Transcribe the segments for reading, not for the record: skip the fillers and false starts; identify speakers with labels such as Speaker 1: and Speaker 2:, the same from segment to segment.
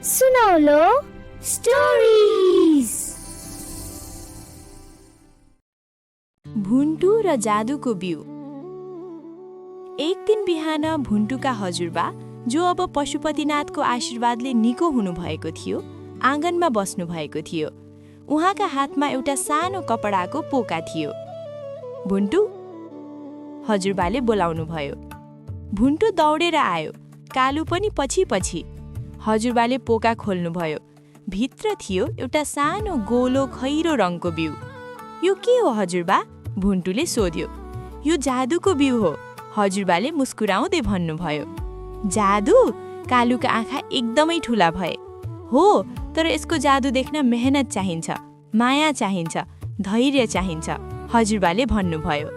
Speaker 1: सुनौलो स्टोरीज।
Speaker 2: भुन्टु र जादुको बिउ। एक दिन बिहान भुन्टुका हजुरबा, जो अब पशुपतिनाथको आशीर्वादले निको हुनुभएको थियो, आँगनमा बस्नु भएको थियो। उहाँका हातमा एउटा सानो कपडाको पोका थियो। भुन्टु, हजुरबाले बोलाउनुभयो। भुन्टु दौडेर आयो, कालु पनि पछि पछि। हजुरबाले पोका खोल्नुभयो। भित्र थियो एउटा सानो गोलो खैरो रङको बिउ। यो के हो हजुरबा? भुन्टुले सोध्यो। यो जादुको बिउ हो, हजुरबाले मुस्कुराउँदै भन्नुभयो। जादु? कालुका आँखा एकदमै ठुला भए। हो, तर यसको जादु देख्न मेहनत चाहिन्छ, माया चाहिन्छ, धैर्य चाहिन्छ, हजुरबाले भन्नुभयो।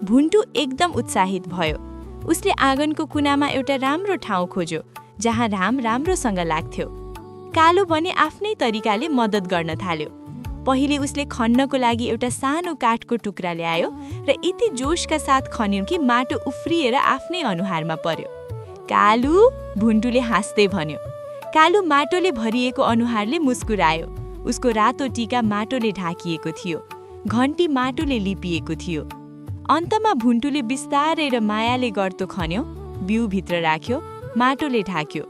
Speaker 2: भुन्टु एकदम उत्साहित भयो। उसले आँगनको कुनामा एउटा राम्रो ठाउँ खोज्यो, जहाँ राम राम्रोसँग लाग्थ्यो। कालु भने आफ्नै तरिकाले मद्दत गर्न थाल्यो। पहिले उसले खन्नको लागि एउटा सानो काठको टुक्रा ल्यायो र यति जोशका साथ खन्यो कि माटो उफ्रिएर आफ्नै अनुहारमा पर्यो। कालु, भुन्टुले हाँस्दै भन्यो। कालु माटोले भरिएको अनुहारले मुस्कुरायो। उसको रातो टीका माटोले ढाकिएको थियो, घन्टी माटोले लिपिएको थियो। अन्तमा भुन्टुले बिस्तारै र मायाले गर्तो खन्यो, बिउभित्र राख्यो, माटोले ढाक्यो।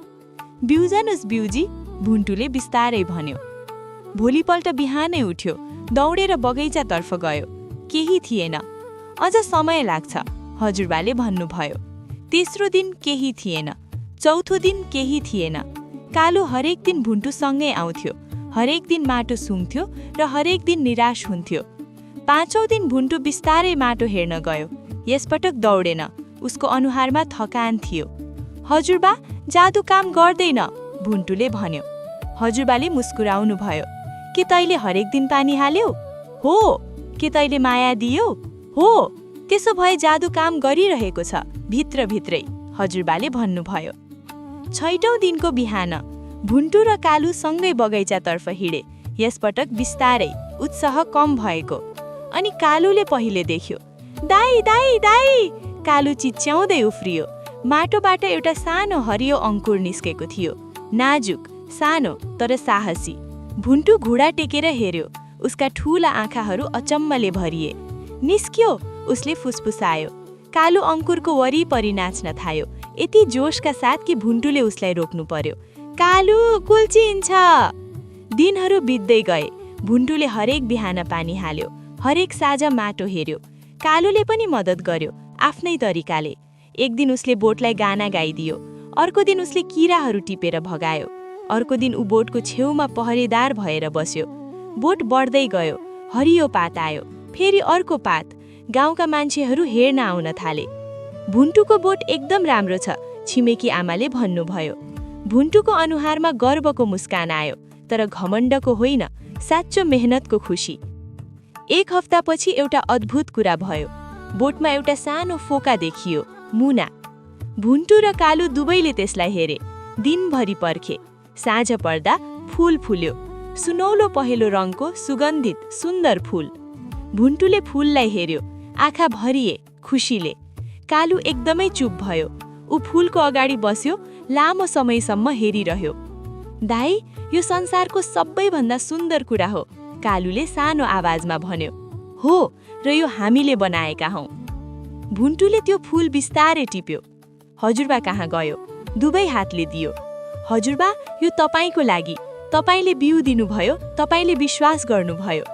Speaker 2: बिउजानुस् बिउजी, भुन्टुले बिस्तारै भन्यो। भोलिपल्ट बिहानै उठ्यो, दौडेर बगैँचातर्फ गयो। केही थिएन। अझ समय लाग्छ, हजुरबाले भन्नुभयो। तेस्रो दिन केही थिएन। चौथो दिन केही थिएन। कालु हरेक दिन भुन्टुसँगै आउँथ्यो, हरेक दिन माटो सुँघ्थ्यो र हरेक दिन निराश हुन्थ्यो। पाँचौँ दिन भुन्टु बिस्तारै माटो हेर्न गयो। यसपटक दौडेन, उसको अनुहारमा थकान थियो। हजुरबा, जादु काम गर्दैन, भुन्टुले भन्यो। हजुरबाले मुस्कुराउनु भयो। के तैले हरेक दिन पानी हाल्यौ? हो। के तैले माया दियौ? हो। त्यसो भए जादु काम गरिरहेको छ, भित्रभित्रै, हजुरबाले भन्नुभयो। छैटौँ दिनको बिहान भुन्टु र कालु सँगै बगैँचातर्फ हिँडे। यसपटक बिस्तारै, उत्साह कम भएको। अनि कालुले पहिले देख्यो। दाई दाई दाई, कालु चिच्याउँदै उफ्रियो। माटोबाट एउटा सानो हरियो अङ्कुर निस्केको थियो, नाजुक, सानो तर साहसी। भुन्टु घुँडा टेकेर हेर्यो। उसका ठूला आँखाहरू अचम्मले भरिए। निस्क्यो, उसले फुसफुसायो। कालु अङ्कुरको वरिपरि नाच्न थाल्यो, यति जोशका साथ कि भुन्टुले उसलाई रोक्नु पर्यो। कालु, कुल्चिन्छ। दिनहरू बित्दै गए। भुन्टुले हरेक बिहान पानी हाल्यो, हरेक साँझ माटो हेर्यो। कालुले पनि मद्दत गर्यो, आफ्नै तरिकाले। एक दिन उसले बोटलाई गाना गाइदियो, अर्को दिन उसले किराहरू टिपेर भगायो, अर्को दिन ऊ बोटको छेउमा पहरेदार भएर बस्यो। बोट बढ्दै गयो, हरियो पात आयो, फेरि अर्को पात। गाउँका मान्छेहरू हेर्न आउन थाले। भुन्टुको बोट एकदम राम्रो छ, छिमेकी आमाले भन्नुभयो। भुन्टुको अनुहारमा गर्वको मुस्कान आयो, तर घमण्डको होइन, साँचो मेहनतको खुसी। एक हप्तापछि एउटा अद्भुत कुरा भयो। बोटमा एउटा सानो फोका देखियो, मुना। भुन्टु र कालु दुवैले त्यसलाई हेरे। दिनभरि पर्खे। साँझ पर्दा फूल फुल्यो, सुनौलो पहेँलो रङको सुगन्धित सुन्दर फूल। भुन्टुले फूललाई हेर्यो, आँखा भरिए खुसीले। कालु एकदमै चुप भयो। ऊ फूलको अगाडि बस्यो, लामो समयसम्म हेरिरह्यो। दाई, यो संसारको सबैभन्दा सुन्दर कुरा हो, कालुले सानो आवाजमा भन्यो। हो, र यो हामीले बनाएका हौं। भुन्टुले त्यो फूल बिस्तारै टिप्यो। हजुरबा कहाँ गयो? दुवै हातले दियो। हजुरबा, यो तपाईको लागि, तपाईले बिउ दिनुभयो, तपाईले विश्वास गर्नुभयो।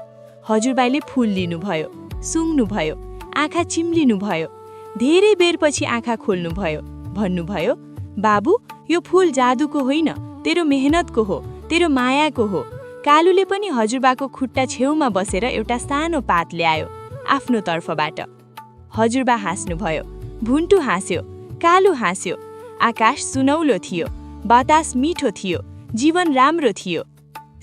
Speaker 2: हजुरबाले फूल लिनुभयो, सुँघ्नुभयो, आँखा चिम्लिनुभयो। धेरै बेरपछि आँखा खोल्नुभयो, भन्नुभयो, बाबु, यो फूल जादुको होइन, तेरो मेहनतको हो, तेरो मायाको हो। कालुले पनि हजुरबाको खुट्टा छेउमा बसेर एउटा सानो पात ल्यायो, आफ्नो तर्फबाट। हजुरबा हाँस्नुभयो, भुन्टु हाँस्यो, कालु हाँस्यो। आकाश सुनौलो थियो, बतास मिठो थियो, जीवन राम्रो थियो।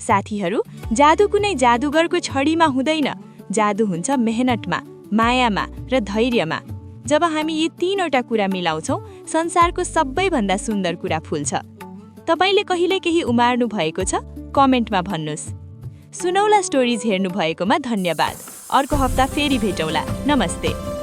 Speaker 2: साथीहरू, जादु कुनै जादुगरको छडीमा हुँदैन, जादु हुन्छ मेहनतमा, मायामा र धैर्यमा। जब हामी यी तीनवटा कुरा मिलाउँछौँ, संसारको सबैभन्दा सुन्दर कुरा फुल्छ। तपाईले कहिले केही उमार्नु भएको छ? कमेन्टमा भन्नुस्। सुनौला स्टोरिज हेर्नु भएकोमा धन्यवाद। अर्को हप्ता फेरि भेटौँला। नमस्ते।